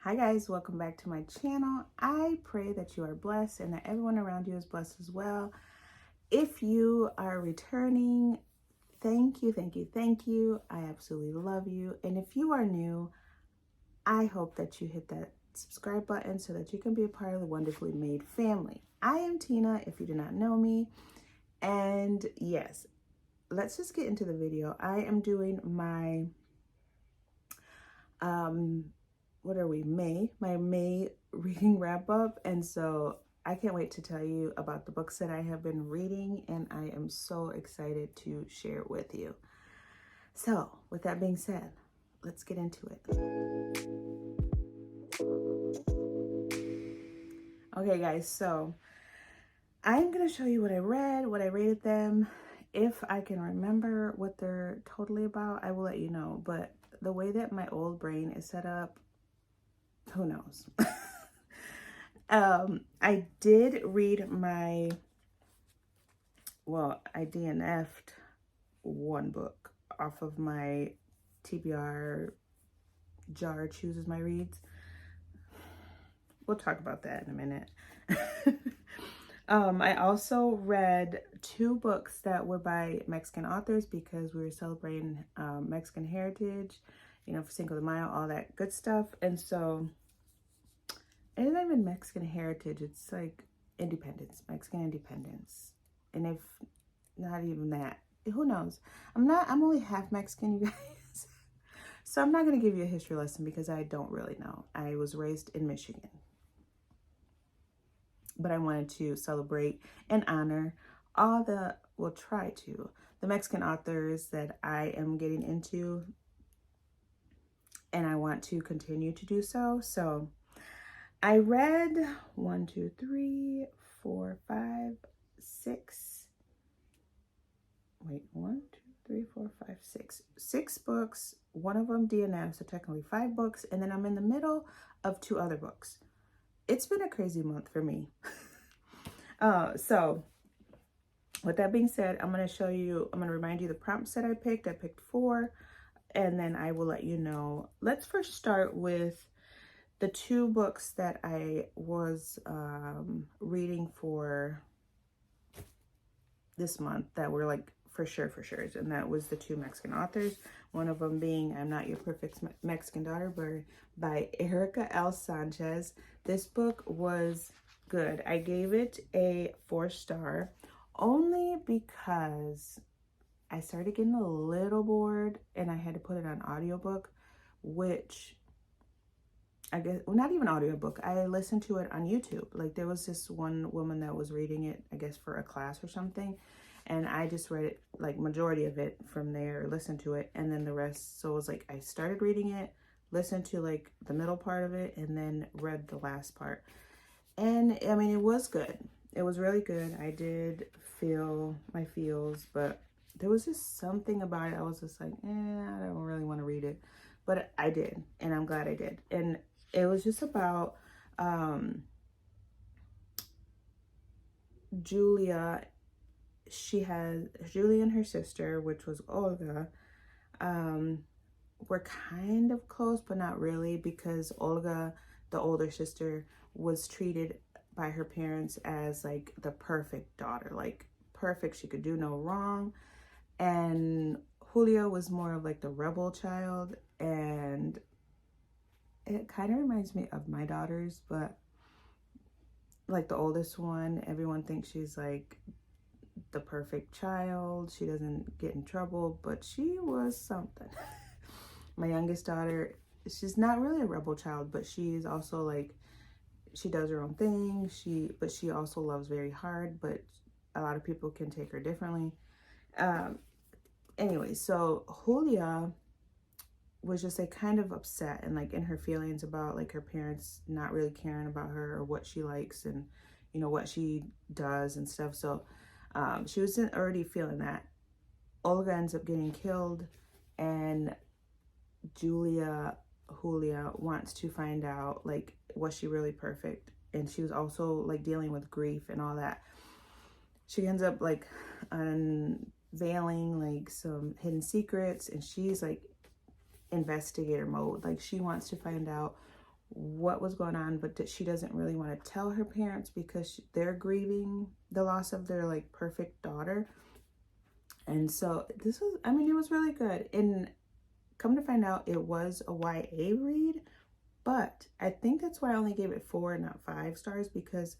Hi guys, welcome back to my channel. I pray that you are blessed and that everyone around you is blessed as well. If you are returning, thank you, thank you, thank you. I absolutely love you. And if you are new, I hope that you hit that subscribe button so that you can be a part of the Wonderfully Made family. I am Tina, if you do not know me. And yes, let's just get into the video. I am doing my what are we, my May reading wrap up. And so I can't wait to tell you about the books that I have been reading, and I am so excited to share it with you. So with that being said, let's get into it. Okay guys, so I'm gonna show you what I read, what I rated them. If I can remember what they're totally about, I will let you know. But the way that my old brain is set up, who knows? I did read I DNF'd one book off of my TBR jar chooses my reads. We'll talk about that in a minute. I also read two books that were by Mexican authors because we were celebrating Mexican heritage, you know, for Cinco de Mayo, all that good stuff. And so it isn't even Mexican heritage, it's like independence, Mexican independence. And if not even that, who knows? I'm only half Mexican, you guys. So I'm not going to give you a history lesson because I don't really know. I was raised in Michigan. But I wanted to celebrate and honor all the Mexican authors that I am getting into. And I want to continue to do so. So I read 6 books, one of them DNF, so technically 5 books, and then I'm in the middle of 2 other books. It's been a crazy month for me. So with that being said, I'm going to remind you the prompts that I picked. I picked 4, and then I will let you know. Let's first start with the 2 books that I was reading for this month that were like for sure, and that was the 2 Mexican authors. One of them being I'm Not Your Perfect Mexican Daughter by Erica L. Sanchez. This book was good. I gave it a 4-star only because I started getting a little bored and I had to put it on audiobook, which I guess, well, not even audiobook. I listened to it on YouTube. Like there was this one woman that was reading it, I guess for a class or something. And I just read it, like majority of it from there, listened to it, and then the rest. So it was like, I started reading it, listened to like the middle part of it, and then read the last part. And I mean, it was good. It was really good. I did feel my feels, but there was just something about it. I was just like, I don't really want to read it. But I did, and I'm glad I did. And it was just about Julia. Julia and her sister, which was Olga, were kind of close, but not really, because Olga, the older sister, was treated by her parents as like the perfect daughter, like perfect. She could do no wrong. And Julia was more of like the rebel child, and it kind of reminds me of my daughters, but like the oldest one, everyone thinks she's like the perfect child. She doesn't get in trouble, but she was something. My youngest daughter, she's not really a rebel child, but she's also like, she does her own thing. But she also loves very hard, but a lot of people can take her differently. Anyway, so Julia was just like kind of upset and like in her feelings about like her parents not really caring about her or what she likes and, you know, what she does and stuff. So she was already feeling that. Olga ends up getting killed, and Julia wants to find out, like, was she really perfect? And she was also like dealing with grief and all that. She ends up like unveiling like some hidden secrets, and she's like investigator mode. Like she wants to find out what was going on, but that she doesn't really want to tell her parents because they're grieving the loss of their like perfect daughter. And so this was, I mean, it was really good. And come to find out, it was a YA read, but I think that's why I only gave it 4 and not 5 stars, because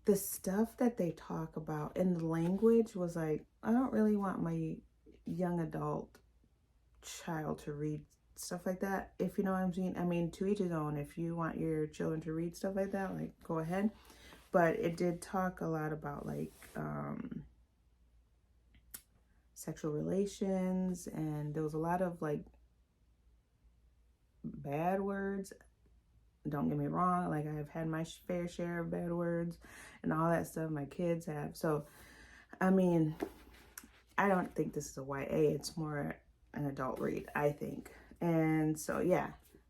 the stuff that they talk about and the language was like, I don't really want my young adult child to read stuff like that, if you know what I'm saying. I mean, to each his own. If you want your children to read stuff like that, like, go ahead. But it did talk a lot about like sexual relations, and there was a lot of like bad words. Don't get me wrong, like, I've had my fair share of bad words and all that stuff. My kids have. So I mean, I don't think this is a YA. It's more an adult read, I think. And so yeah,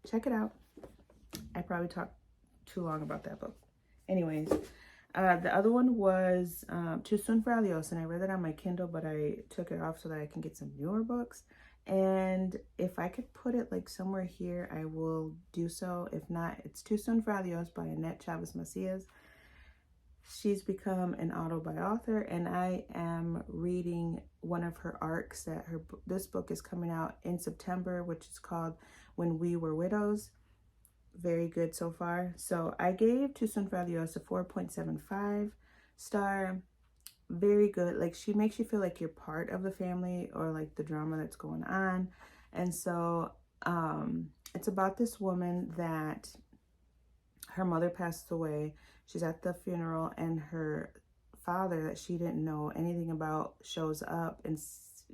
check it out. I probably talked too long about that book. Anyways, the other one was Too Soon for Adios, and I read that on my Kindle, but I took it off so that I can get some newer books. And if I could put it like somewhere here, I will do so. If not, it's Too Soon for Adios by Annette Chavez Macias. She's become an auto-buy author, and I am reading one of her arcs that this book is coming out in September, which is called When We Were Widows. Very good so far. So I gave Too Soon for Adios a 4.75 star. Very good. Like, she makes you feel like you're part of the family or like the drama that's going on. And so it's about this woman that her mother passed away. She's at the funeral, and her father that she didn't know anything about shows up, and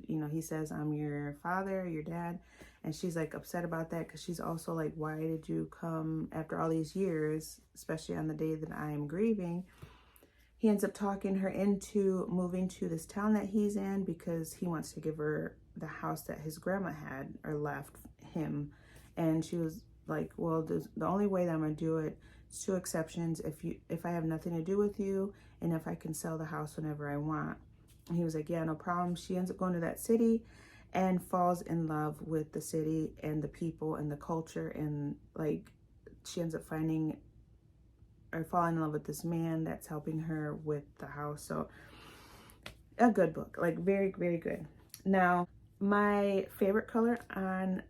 you know, he says, I'm your father, your dad. And she's like upset about that, because she's also like, why did you come after all these years, especially on the day that I am grieving? He ends up talking her into moving to this town that he's in, because he wants to give her the house that his grandma had or left him. And she was like, well, the only way that I'm gonna do it is 2 exceptions: if I have nothing to do with you, and if I can sell the house whenever I want. And he was like, yeah, no problem. She ends up going to that city and falls in love with the city and the people and the culture, and like, she ends up falling in love with this man that's helping her with the house. So a good book, like very, very good. Now, my favorite color on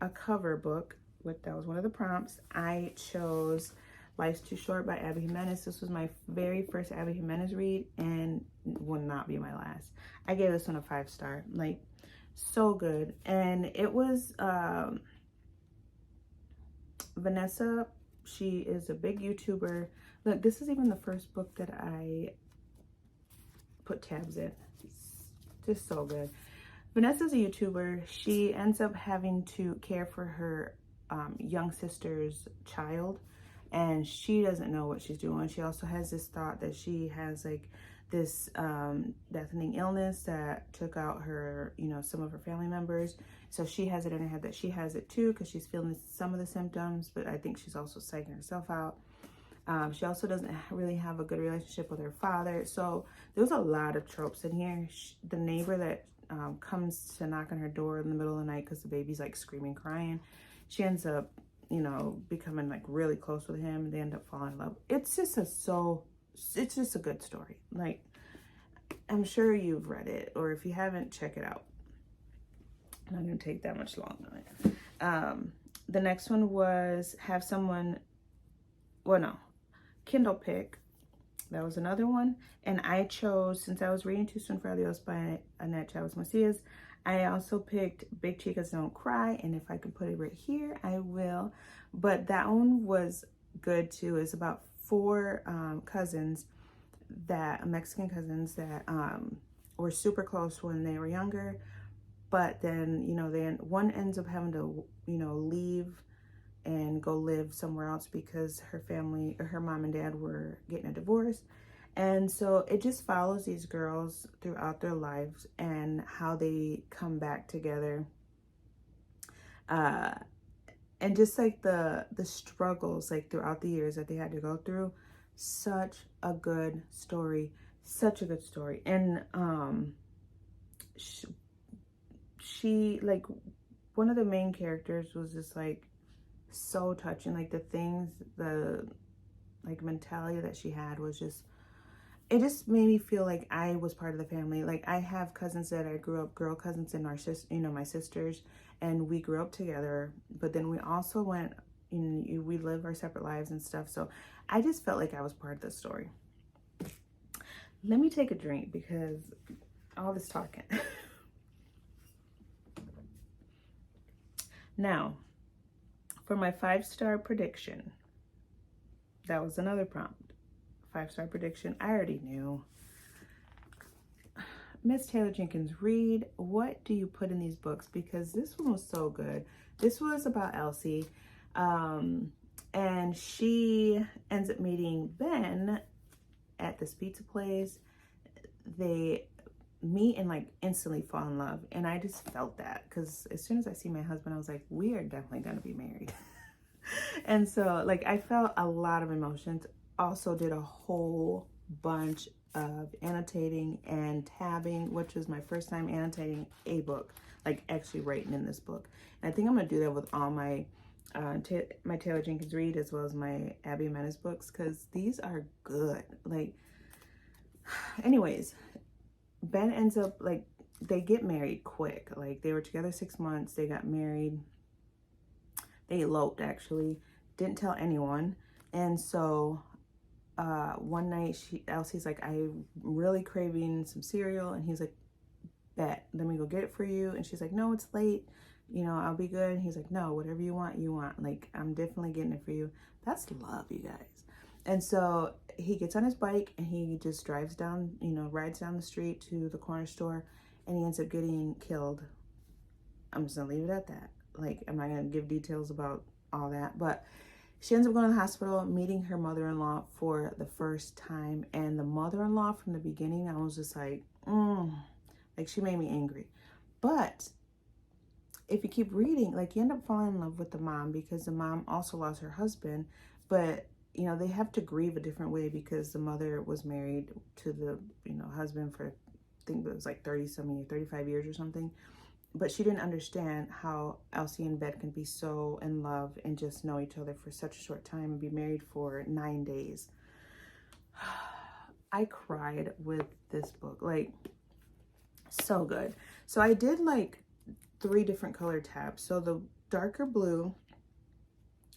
a cover book, that was one of the prompts, I chose Life's Too Short by Abby Jimenez. This was my very first Abby Jimenez read, and will not be my last. I gave this one a 5 star. Like, so good. And it was Vanessa. She is a big YouTuber. Look, this is even the first book that I put tabs in. It's just so good. Vanessa's a YouTuber. She ends up having to care for her young sister's child, and she doesn't know what she's doing. She also has this thought that she has like this deathening illness that took out her, you know, some of her family members. So she has it in her head that she has it too, because she's feeling some of the symptoms, but I think she's also psyching herself out. She also doesn't really have a good relationship with her father. So there's a lot of tropes in here. The neighbor that comes to knock on her door in the middle of the night because the baby's like screaming, crying, she ends up, you know, becoming like really close with him, and they end up falling in love. It's just a good story. Like, I'm sure you've read it, or if you haven't, check it out. I'm not gonna take that much long on it. The next one was Kindle Pick. That was another one. And I chose, since I was reading Too Soon for Adios by Annette Chavez Macias, I also picked Big Chicas Don't Cry, and if I can put it right here, I will. But that one was good too. It's about 4 Mexican cousins that were super close when they were younger, but then, you know, one ends up having to, you know, leave and go live somewhere else because her family, or her mom and dad, were getting a divorce. And so it just follows these girls throughout their lives and how they come back together. And just like the struggles like throughout the years that they had to go through. Such a good story. Such a good story. And she like, one of the main characters was just like so touching. Like the things, the like mentality that she had was just, it just made me feel like I was part of the family. Like I have cousins that I grew up, girl cousins, and our my sisters, and we grew up together, but then we also went, we live our separate lives and stuff. So I just felt like I was part of the story. Let me take a drink because all this talking. Now, for my 5-star prediction, that was another prompt. 5-star prediction. I already knew. Miss Taylor Jenkins Reid, what do you put in these books? Because this one was so good. This was about Elsie. And she ends up meeting Ben at this pizza place. They meet and like instantly fall in love. And I just felt that because as soon as I see my husband, I was like, we are definitely going to be married. And so like I felt a lot of emotions. Also did a whole bunch of annotating and tabbing, which was my first time annotating a book, like actually writing in this book. And I think I'm gonna do that with all my my Taylor Jenkins Reid as well as my Abby Menace books, because these are good. Like, anyways, Ben ends up, like, they get married quick. Like, they were together 6 months, they got married, they eloped actually, didn't tell anyone. And so one night Elsie's like, I'm really craving some cereal, and he's like, bet, let me go get it for you. And she's like, no, it's late, you know, I'll be good. And he's like, no, whatever you want, like, I'm definitely getting it for you. That's love, you guys. And so he gets on his bike and he just drives down, you know, rides down the street to the corner store, and he ends up getting killed. I'm just gonna leave it at that. Like, I'm not gonna give details about all that, but she ends up going to the hospital, meeting her mother-in-law for the first time. And the mother-in-law from the beginning, I was just like, like, she made me angry. But if you keep reading, like, you end up falling in love with the mom, because the mom also lost her husband. But, you know, they have to grieve a different way, because the mother was married to the, you know, husband for, I think it was like 30-something, 35 years or something. But she didn't understand how Elsie and Ben can be so in love and just know each other for such a short time and be married for 9 days. I cried with this book, like, so good. So I did like 3 different color tabs. So the darker blue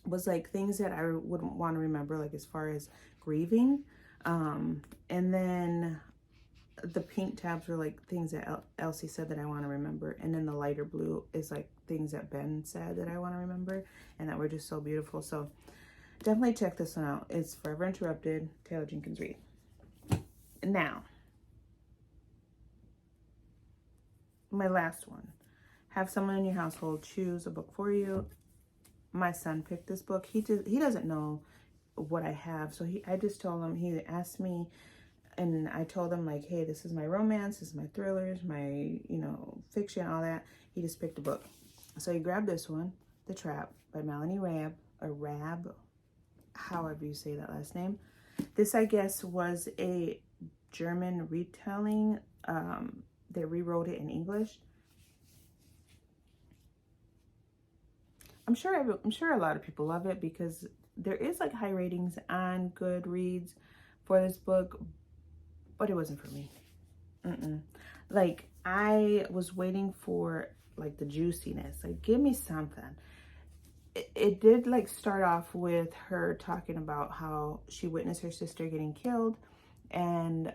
was like things that I wouldn't want to remember, like as far as grieving. And then the pink tabs were like things that Elsie said that I want to remember. And then the lighter blue is like things that Ben said that I want to remember and that were just so beautiful. So definitely check this one out. It's Forever Interrupted, Taylor Jenkins Reid. Now, my last one. Have someone in your household choose a book for you. My son picked this book. He doesn't know what I have. So I just told him, he asked me, and I told him, like, hey, this is my romance, this is my thrillers, my, you know, fiction, all that. He just picked a book. So he grabbed this one, The Trap by Melanie Rabb, or Rabb, however you say that last name. This, I guess, was a German retelling. They rewrote it in English. I'm sure a lot of people love it, because there is like high ratings on Goodreads for this book, but it wasn't for me. Like, I was waiting for like the juiciness, like, give me something. It did like start off with her talking about how she witnessed her sister getting killed, and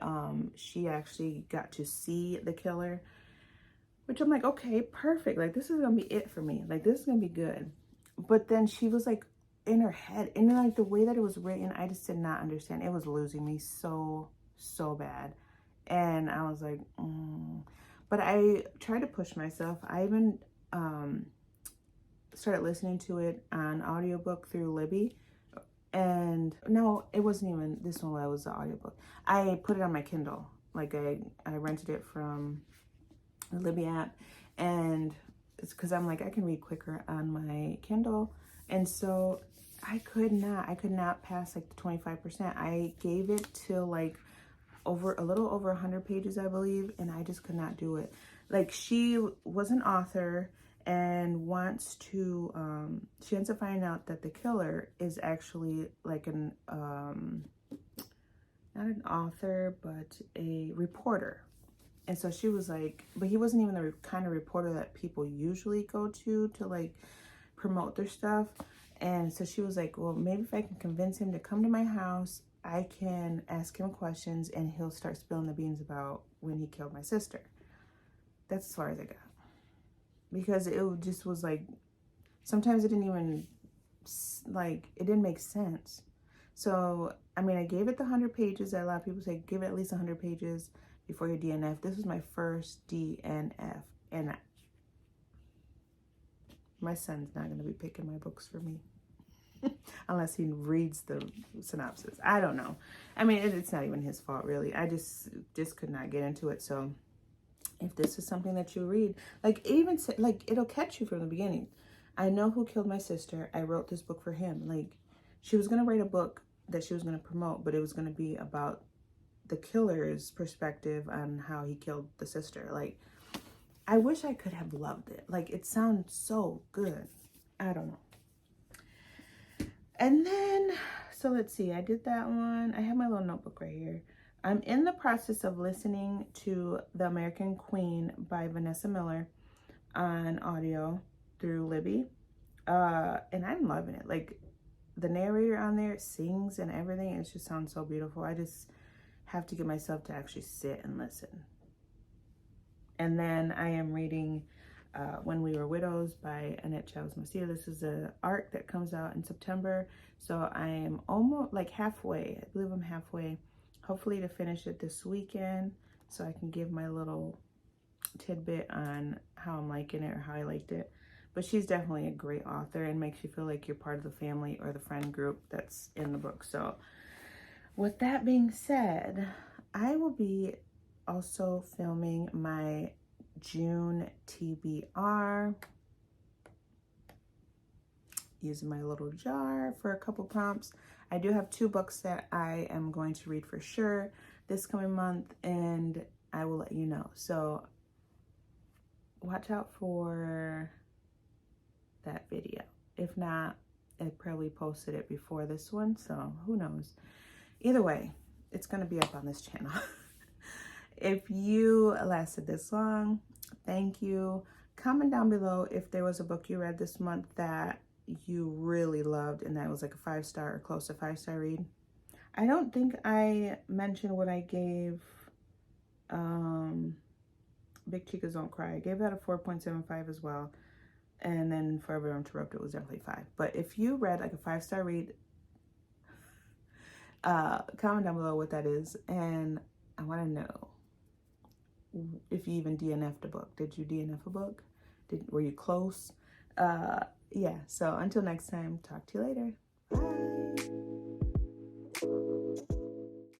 she actually got to see the killer, which I'm like, okay, perfect. Like, this is gonna be it for me. Like, this is gonna be good. But then she was like in her head, and then like the way that it was written, I just did not understand. It was losing me so bad. And I was like, But I tried to push myself. I even started listening to it on audiobook through Libby. And no, it wasn't even this one that was the audiobook. I put it on my Kindle. Like, I rented it from the Libby app, and it's because I'm like, I can read quicker on my Kindle. And so I could not pass like the 25%. I gave it till like a little over 100 pages, I believe, and I just could not do it. Like, she was an author, and wants to, she ends up finding out that the killer is actually like an, not an author, but a reporter. And so she was like, but he wasn't even the kind of reporter that people usually go to like promote their stuff. And so she was like, well, maybe if I can convince him to come to my house, I can ask him questions and he'll start spilling the beans about when he killed my sister. That's as far as I got. Because it just was like, sometimes it didn't even, like, it didn't make sense. So, I mean, I gave it the 100 pages that a lot of people say, give it at least 100 pages before your DNF. This was my first DNF. And my son's not going to be picking my books for me. Unless he reads the synopsis. I don't know. I mean, it's not even his fault, really. I just could not get into it. So, if this is something that you read, like, even, like, it'll catch you from the beginning. I know who killed my sister. I wrote this book for him. Like, she was going to write a book that she was going to promote, but it was going to be about the killer's perspective on how he killed the sister. Like, I wish I could have loved it. Like, it sounds so good. I don't know. And then, so let's see. I did that one. I have my little notebook right here. I'm in the process of listening to The American Queen by Vanessa Miller on audio through Libby. And I'm loving it. Like, the narrator on there sings and everything. It just sounds so beautiful. I just have to get myself to actually sit and listen. And then I am reading When We Were Widows by Annette Childs-Masia. This is an arc that comes out in September. So I am almost like halfway. I believe I'm halfway. Hopefully to finish it this weekend so I can give my little tidbit on how I'm liking it or how I liked it. But she's definitely a great author and makes you feel like you're part of the family or the friend group that's in the book. So with that being said, I will be also filming my June TBR, using my little jar for a couple prompts. I do have 2 books that I am going to read for sure this coming month, and I will let you know. So watch out for that video. If not, I probably posted it before this one, so who knows. Either way, it's going to be up on this channel. If you lasted this long, thank you. Comment down below if there was a book you read this month that you really loved and that was like a 5-star or close to 5-star read. I don't think I mentioned what I gave Big Chicas Don't Cry. I gave that a 4.75 as well. And then Forever Interrupted was definitely 5. But if you read like a 5-star read, comment down below what that is. And I want to know if you even DNF'd a book. Did you DNF a book? Were you close? Yeah, so until next time, talk to you later. Bye.